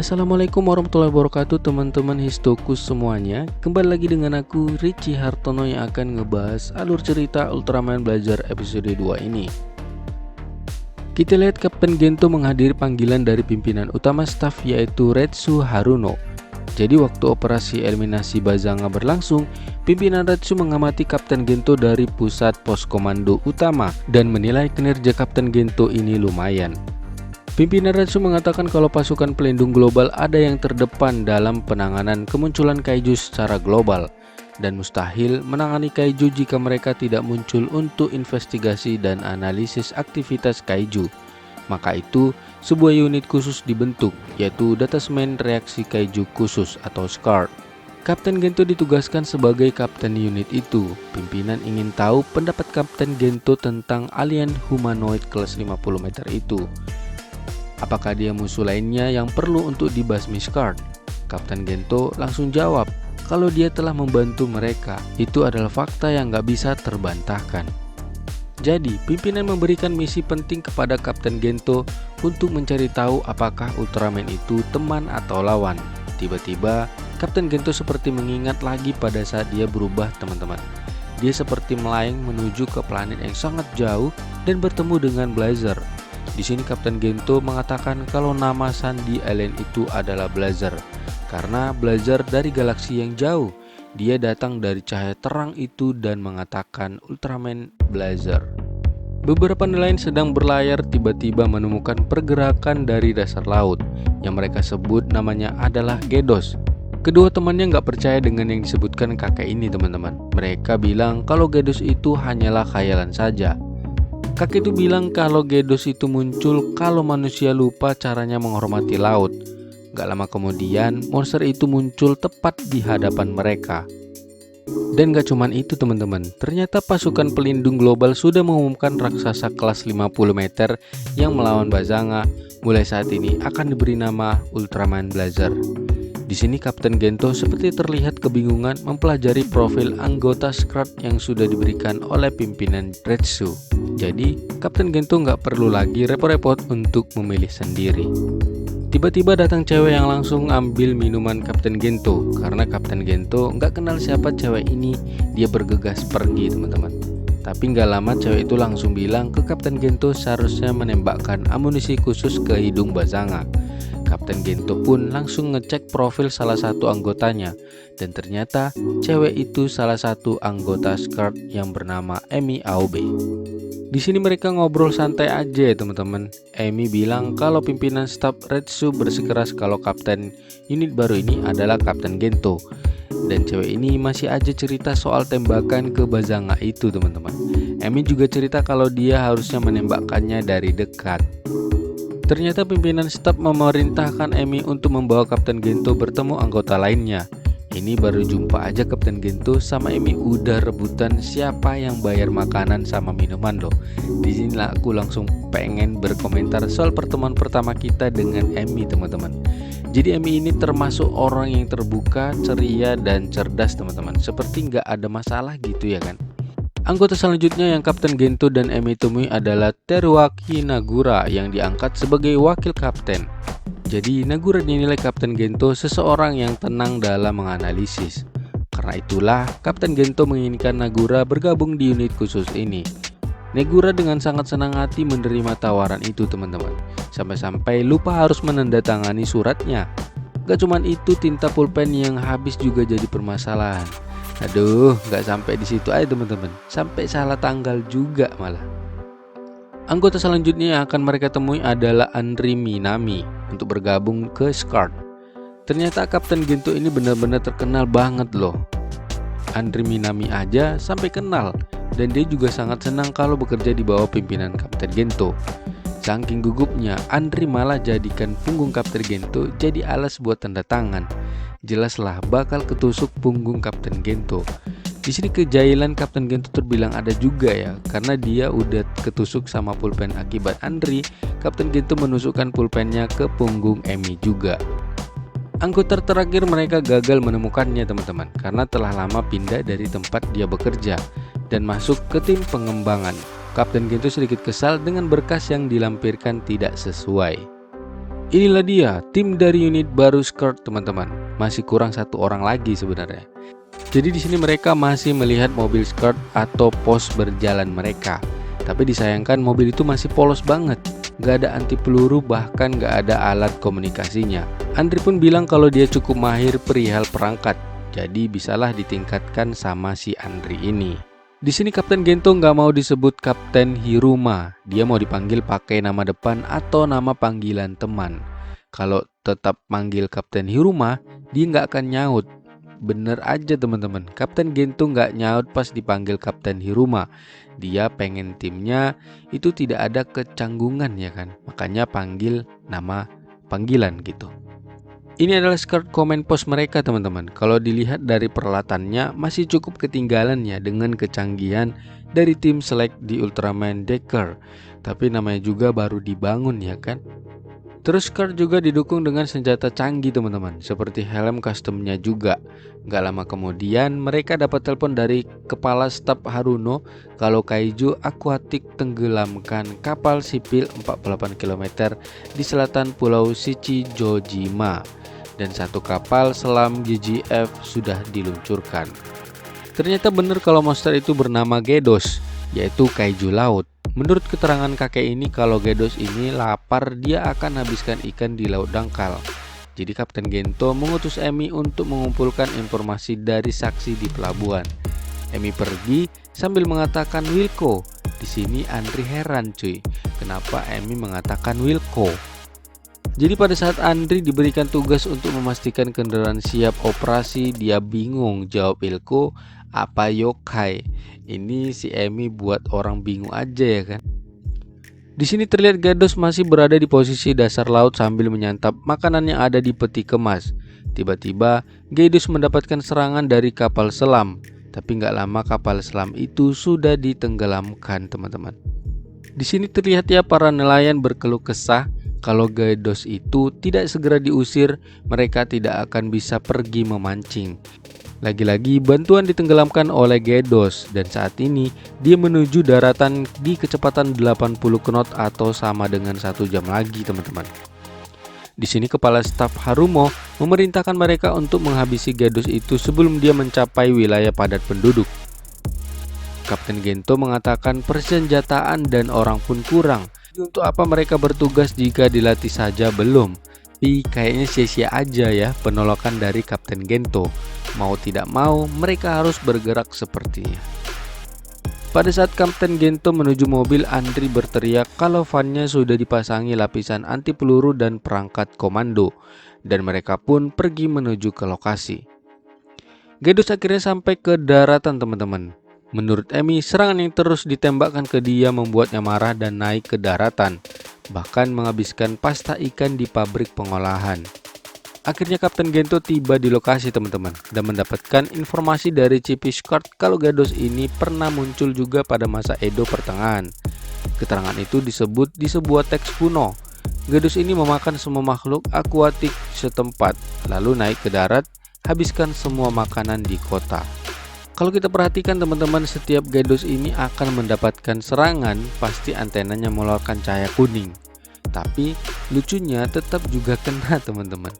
Assalamualaikum warahmatullahi wabarakatuh teman-teman Histokus semuanya. Kembali lagi dengan aku Richie Hartono yang akan ngebahas alur cerita Ultraman Blazer episode 2 ini. Kita lihat Kapten Gento menghadiri panggilan dari pimpinan utama staf yaitu Retsu Haruno. Jadi waktu operasi eliminasi Bazanga berlangsung, pimpinan Retsu mengamati Kapten Gento dari pusat pos komando utama dan menilai kinerja Kapten Gento ini lumayan. Pimpinan Retsu mengatakan kalau pasukan pelindung global ada yang terdepan dalam penanganan kemunculan kaiju secara global dan mustahil menangani kaiju jika mereka tidak muncul untuk investigasi dan analisis aktivitas kaiju. Maka itu, sebuah unit khusus dibentuk, yaitu Detasmen Reaksi Kaiju Khusus atau SCARD. Kapten Gento ditugaskan sebagai kapten unit itu. Pimpinan ingin tahu pendapat Kapten Gento tentang alien humanoid kelas 50 meter itu. Apakah dia musuh lainnya yang perlu untuk dibasmi SCARD? Kapten Gento langsung jawab kalau dia telah membantu mereka. Itu adalah fakta yang gak bisa terbantahkan. Jadi, pimpinan memberikan misi penting kepada Kapten Gento untuk mencari tahu apakah Ultraman itu teman atau lawan. Tiba-tiba, Kapten Gento seperti mengingat lagi pada saat dia berubah, teman-teman. Dia seperti melayang menuju ke planet yang sangat jauh dan bertemu dengan Blazer. Di sini Kapten Gento mengatakan kalau nama sandi alien itu adalah Blazer karena Blazer dari galaksi yang jauh. Dia datang dari cahaya terang itu dan mengatakan Ultraman Blazer. Beberapa nelayan sedang berlayar tiba-tiba menemukan pergerakan dari dasar laut yang mereka sebut namanya adalah Gedos. Kedua temannya nggak percaya dengan yang disebutkan kakek ini, teman-teman. Mereka bilang kalau Gedos itu hanyalah khayalan saja. Kakek itu bilang kalau Gedos itu muncul kalau manusia lupa caranya menghormati laut. Gak lama kemudian, monster itu muncul tepat di hadapan mereka. Dan gak cuman itu, teman-teman. Ternyata pasukan pelindung global sudah mengumumkan raksasa kelas 50 meter yang melawan Bazanga mulai saat ini akan diberi nama Ultraman Blazer. Di sini Kapten Gento seperti terlihat kebingungan mempelajari profil anggota SCARD yang sudah diberikan oleh pimpinan Retsu. Jadi, Kapten Gento nggak perlu lagi repot-repot untuk memilih sendiri. Tiba-tiba datang cewek yang langsung ambil minuman Kapten Gento. Karena Kapten Gento nggak kenal siapa cewek ini, dia bergegas pergi, teman-teman. Tapi nggak lama cewek itu langsung bilang ke Kapten Gento seharusnya menembakkan amunisi khusus ke hidung Bazanga. Kapten Gento pun langsung ngecek profil salah satu anggotanya dan ternyata cewek itu salah satu anggota SCARD yang bernama Emi Aobe. Di sini mereka ngobrol santai aja, teman-teman. Emi bilang kalau pimpinan staf Retsu bersikeras kalau kapten unit baru ini adalah Kapten Gento. Dan cewek ini masih aja cerita soal tembakan ke Bazanga itu, teman-teman. Emi juga cerita kalau dia harusnya menembakkannya dari dekat. Ternyata pimpinan staf memerintahkan Emi untuk membawa Kapten Gento bertemu anggota lainnya. Ini baru jumpa aja Kapten Gento sama Emi udah rebutan siapa yang bayar makanan sama minuman loh. Di sinilah aku langsung pengen berkomentar soal pertemuan pertama kita dengan Emi, teman-teman. Jadi Emi ini termasuk orang yang terbuka, ceria, dan cerdas, teman-teman. Seperti nggak ada masalah gitu ya kan. Anggota selanjutnya yang Kapten Gento dan Emi temui adalah Teruaki Nagura yang diangkat sebagai wakil kapten. Jadi Nagura dinilai Kapten Gento seseorang yang tenang dalam menganalisis. Karena itulah Kapten Gento menginginkan Nagura bergabung di unit khusus ini. Nagura dengan sangat senang hati menerima tawaran itu, teman-teman. Sampai-sampai lupa harus menandatangani suratnya. Gak cuman itu, tinta pulpen yang habis juga jadi permasalahan. Aduh, nggak sampai di situ aja, teman-teman. Sampai salah tanggal juga malah. Anggota selanjutnya yang akan mereka temui adalah Andri Minami untuk bergabung ke SCARD. Ternyata Kapten Gento ini benar-benar terkenal banget loh. Andri Minami aja sampai kenal dan dia juga sangat senang kalau bekerja di bawah pimpinan Kapten Gento. Saking gugupnya, Andri malah jadikan punggung Kapten Gento jadi alas buat tanda tangan. Jelaslah bakal ketusuk punggung Kapten Gento. Di sini kejailan Kapten Gento terbilang ada juga ya, karena dia udah ketusuk sama pulpen akibat Andri. Kapten Gento menusukkan pulpennya ke punggung Emi juga. Anggota terakhir mereka gagal menemukannya, teman-teman, karena telah lama pindah dari tempat dia bekerja dan masuk ke tim pengembangan. Kapten Gento sedikit kesal dengan berkas yang dilampirkan tidak sesuai. Inilah dia tim dari unit baru Skirt teman-teman. Masih kurang satu orang lagi sebenarnya. Jadi di sini mereka masih melihat mobil Skirt atau pos berjalan mereka. Tapi disayangkan mobil itu masih polos banget. Gak ada anti peluru, bahkan gak ada alat komunikasinya. Andri pun bilang kalau dia cukup mahir perihal perangkat. Jadi bisalah ditingkatkan sama si Andri ini. Di sini Kapten Gento nggak mau disebut Kapten Hiruma. Dia mau dipanggil pakai nama depan atau nama panggilan teman. Kalau tetap manggil Kapten Hiruma, dia nggak akan nyaut. Bener aja teman-teman, Kapten Gento nggak nyaut pas dipanggil Kapten Hiruma. Dia pengen timnya itu tidak ada kecanggungan ya kan. Makanya panggil nama panggilan gitu. Ini adalah Skirt Command Post mereka teman-teman. Kalau dilihat dari peralatannya masih cukup ketinggalan ya dengan kecanggihan dari tim Select di Ultraman Decker. Tapi namanya juga baru dibangun ya kan. Terus Skirt juga didukung dengan senjata canggih teman-teman, seperti helm customnya juga. Gak lama kemudian mereka dapat telepon dari kepala staf Haruno kalau Kaiju Aquatic tenggelamkan kapal sipil 48 km di selatan Pulau Shichijojima. Dan satu kapal selam GGF sudah diluncurkan. Ternyata benar kalau monster itu bernama Gedos, yaitu kaiju laut. Menurut keterangan kakek ini, kalau Gedos ini lapar, dia akan habiskan ikan di laut dangkal. Jadi Kapten Gento mengutus Emi untuk mengumpulkan informasi dari saksi di pelabuhan. Emi pergi sambil mengatakan Wilco. Di sini Andri heran cuy, kenapa Emi mengatakan Wilco? Jadi pada saat Andri diberikan tugas untuk memastikan kendaraan siap operasi, dia bingung jawab Wilco apa yokai. Ini si Emi buat orang bingung aja ya kan. Di sini terlihat Gedos masih berada di posisi dasar laut sambil menyantap makanan yang ada di peti kemas. Tiba-tiba Gedos mendapatkan serangan dari kapal selam. Tapi nggak lama kapal selam itu sudah ditenggelamkan teman-teman. Di sini terlihat ya para nelayan berkeluh kesah. Kalau Gedos itu tidak segera diusir, mereka tidak akan bisa pergi memancing. Lagi-lagi bantuan ditenggelamkan oleh Gedos dan saat ini dia menuju daratan di kecepatan 80 knot atau sama dengan 1 jam lagi teman-teman. Di sini kepala staf Harumo memerintahkan mereka untuk menghabisi Gedos itu sebelum dia mencapai wilayah padat penduduk. Kapten Gento mengatakan persenjataan dan orang pun kurang. Untuk apa mereka bertugas jika dilatih saja belum? Tapi kayaknya sia-sia aja ya penolakan dari Kapten Gento. Mau tidak mau mereka harus bergerak sepertinya. Pada saat Kapten Gento menuju mobil, Andri berteriak kalau vannya sudah dipasangi lapisan anti peluru dan perangkat komando. Dan mereka pun pergi menuju ke lokasi. Gedos akhirnya sampai ke daratan teman-teman. Menurut Emi, serangan yang terus ditembakkan ke dia membuatnya marah dan naik ke daratan, bahkan menghabiskan pasta ikan di pabrik pengolahan. Akhirnya Kapten Gento tiba di lokasi teman-teman dan mendapatkan informasi dari Chippy Skirt kalau Gedos ini pernah muncul juga pada masa Edo pertengahan. Keterangan itu disebut di sebuah teks kuno. Gedos ini memakan semua makhluk akuatik setempat, lalu naik ke darat, habiskan semua makanan di kota. Kalau kita perhatikan teman-teman, setiap Gedos ini akan mendapatkan serangan, pasti antenanya mengeluarkan cahaya kuning. Tapi lucunya tetap juga kena teman-teman.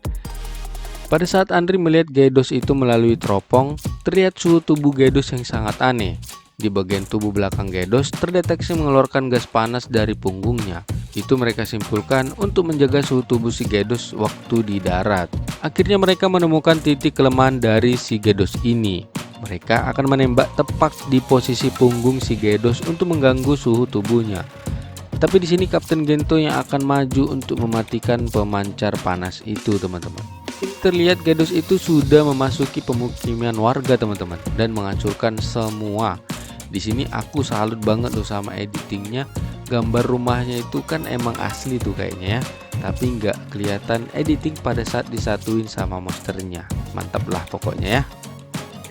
Pada saat Andri melihat Gedos itu melalui teropong, terlihat suhu tubuh Gedos yang sangat aneh. Di bagian tubuh belakang Gedos terdeteksi mengeluarkan gas panas dari punggungnya. Itu mereka simpulkan untuk menjaga suhu tubuh si Gedos waktu di darat. Akhirnya mereka menemukan titik kelemahan dari si Gedos ini. Mereka akan menembak tepat di posisi punggung si Gedos untuk mengganggu suhu tubuhnya. Tapi di sini Kapten Gento yang akan maju untuk mematikan pemancar panas itu teman-teman. Terlihat Gedos itu sudah memasuki pemukiman warga teman-teman dan menghancurkan semua. Di sini aku salut banget tuh sama editingnya. Gambar rumahnya itu kan emang asli tuh kayaknya ya. Tapi nggak kelihatan editing pada saat disatuin sama monsternya. Mantap lah pokoknya ya.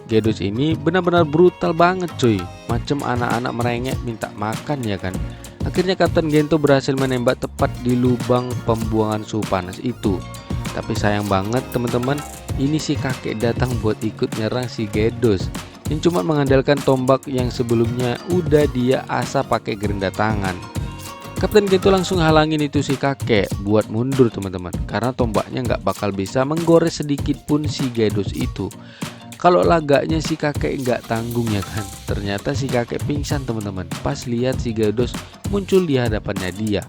Gedos ini benar-benar brutal banget cuy. Macam anak-anak merengek minta makan ya kan. Akhirnya Kapten Gento berhasil menembak tepat di lubang pembuangan suhu panas itu. Tapi sayang banget teman-teman, ini si kakek datang buat ikut nyerang si Gedos yang cuma mengandalkan tombak yang sebelumnya udah dia asah pakai gerenda tangan. Kapten Gento langsung halangin itu si kakek buat mundur teman-teman, karena tombaknya nggak bakal bisa menggores sedikit pun si Gydos itu. Kalau lagaknya si kakek nggak tanggung ya kan. Ternyata si kakek pingsan teman-teman pas lihat si Gydos muncul di hadapannya dia.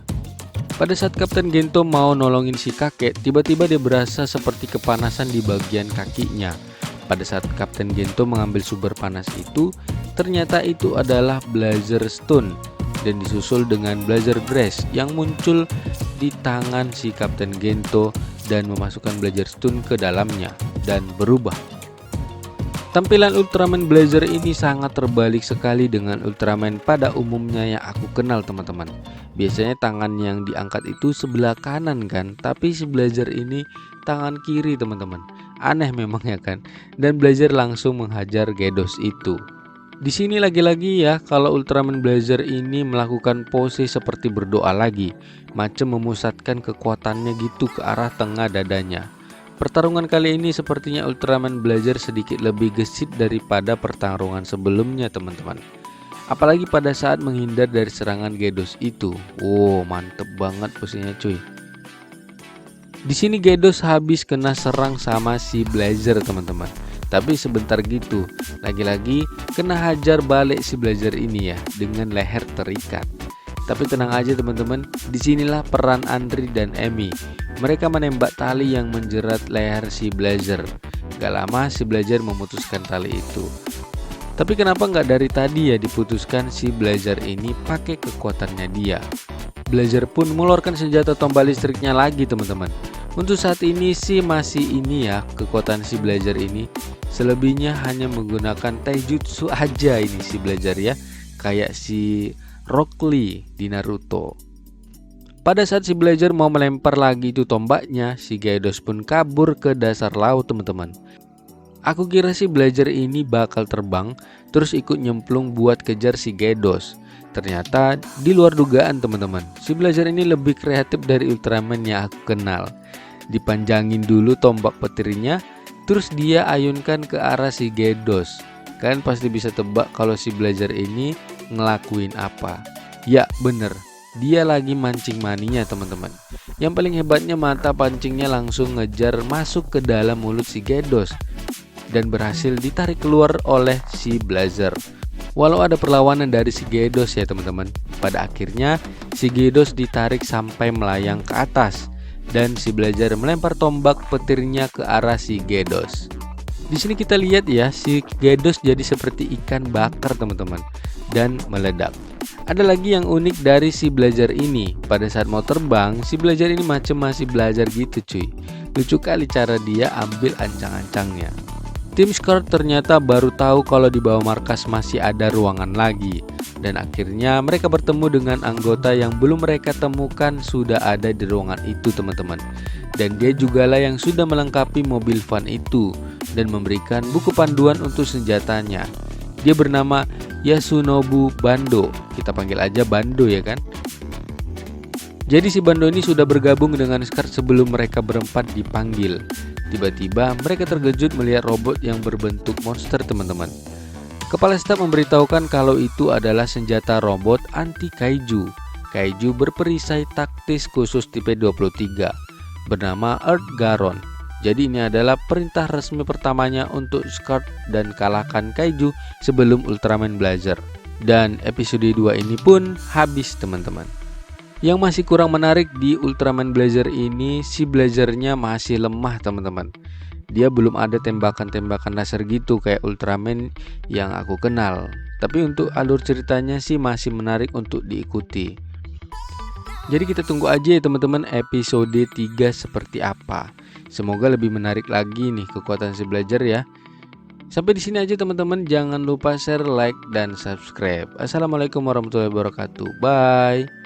Pada saat Kapten Gento mau nolongin si kakek, tiba-tiba dia berasa seperti kepanasan di bagian kakinya. Pada saat Kapten Gento mengambil sumber panas itu, ternyata itu adalah Blazer Stone dan disusul dengan Blazer Grace yang muncul di tangan si Kapten Gento dan memasukkan Blazer Stone ke dalamnya dan berubah. Tampilan Ultraman Blazer ini sangat terbalik sekali dengan Ultraman pada umumnya yang aku kenal teman-teman. Biasanya tangan yang diangkat itu sebelah kanan kan, tapi si Blazer ini tangan kiri teman-teman. Aneh memang ya kan. Dan Blazer langsung menghajar Gydos itu. Di sini lagi-lagi ya, kalau Ultraman Blazer ini melakukan pose seperti berdoa lagi, macam memusatkan kekuatannya gitu ke arah tengah dadanya. Pertarungan kali ini sepertinya Ultraman Blazer sedikit lebih gesit daripada pertarungan sebelumnya teman-teman. Apalagi pada saat menghindar dari serangan Gydos itu. Wow, mantep banget posenya cuy. Di sini Gydos habis kena serang sama si Blazer teman-teman. Tapi sebentar gitu, lagi-lagi kena hajar balik si Blazer ini ya dengan leher terikat. Tapi tenang aja teman-teman, disinilah peran Andri dan Emi. Mereka menembak tali yang menjerat leher si Blazer. Gak lama si Blazer memutuskan tali itu. Tapi kenapa nggak dari tadi ya diputuskan si Blazer ini pakai kekuatannya dia. Blazer pun mengeluarkan senjata tombak listriknya lagi teman-teman. Untuk saat ini sih masih ini ya kekuatan si Blazer ini. Selebihnya hanya menggunakan taijutsu aja ini si Blazer ya. Kayak si Rock Lee di Naruto. Pada saat si Blazer mau melempar lagi itu tombaknya, si Gydos pun kabur ke dasar laut teman-teman. Aku kira si Blazer ini bakal terbang terus ikut nyemplung buat kejar si Gydos. Ternyata di luar dugaan teman-teman. Si Blazer ini lebih kreatif dari Ultraman yang aku kenal. Dipanjangin dulu tombak petirnya, terus dia ayunkan ke arah si Gydos. Kalian pasti bisa tebak kalau si Blazer ini ngelakuin apa. Ya bener, dia lagi mancing maninya teman-teman. Yang paling hebatnya mata pancingnya langsung ngejar masuk ke dalam mulut si Gydos dan berhasil ditarik keluar oleh si Blazer. Walau ada perlawanan dari si Gydos ya teman-teman, pada akhirnya si Gydos ditarik sampai melayang ke atas dan si Blazer melempar tombak petirnya ke arah si Gydos. Di sini kita lihat ya, si Gydos jadi seperti ikan bakar teman-teman dan meledak. Ada lagi yang unik dari si Blazer ini. Pada saat mau terbang, si Blazer ini macam masih belajar gitu cuy. Lucu kali cara dia ambil ancang-ancangnya. Tim Scourge ternyata baru tahu kalau di bawah markas masih ada ruangan lagi. Dan akhirnya mereka bertemu dengan anggota yang belum mereka temukan sudah ada di ruangan itu teman-teman. Dan dia jugalah yang sudah melengkapi mobil van itu dan memberikan buku panduan untuk senjatanya. Dia bernama Yasunobu Bando. Kita panggil aja Bando ya kan. Jadi si Bando ini sudah bergabung dengan Scourge sebelum mereka berempat dipanggil. Tiba-tiba mereka terkejut melihat robot yang berbentuk monster teman-teman. Kepala staf memberitahukan kalau itu adalah senjata robot anti kaiju. Kaiju berperisai taktis khusus tipe 23 bernama Earth Garon. Jadi ini adalah perintah resmi pertamanya untuk Scourge dan kalahkan kaiju sebelum Ultraman Blazer. Dan episode 2 ini pun habis teman-teman. Yang masih kurang menarik di Ultraman Blazer ini, si Blazernya masih lemah teman-teman. Dia belum ada tembakan-tembakan laser gitu kayak Ultraman yang aku kenal. Tapi untuk alur ceritanya sih masih menarik untuk diikuti. Jadi kita tunggu aja ya teman-teman episode 3 seperti apa. Semoga lebih menarik lagi nih kekuatan si Blazer ya. Sampai di sini aja teman-teman, jangan lupa share, like dan subscribe. Assalamualaikum warahmatullahi wabarakatuh. Bye.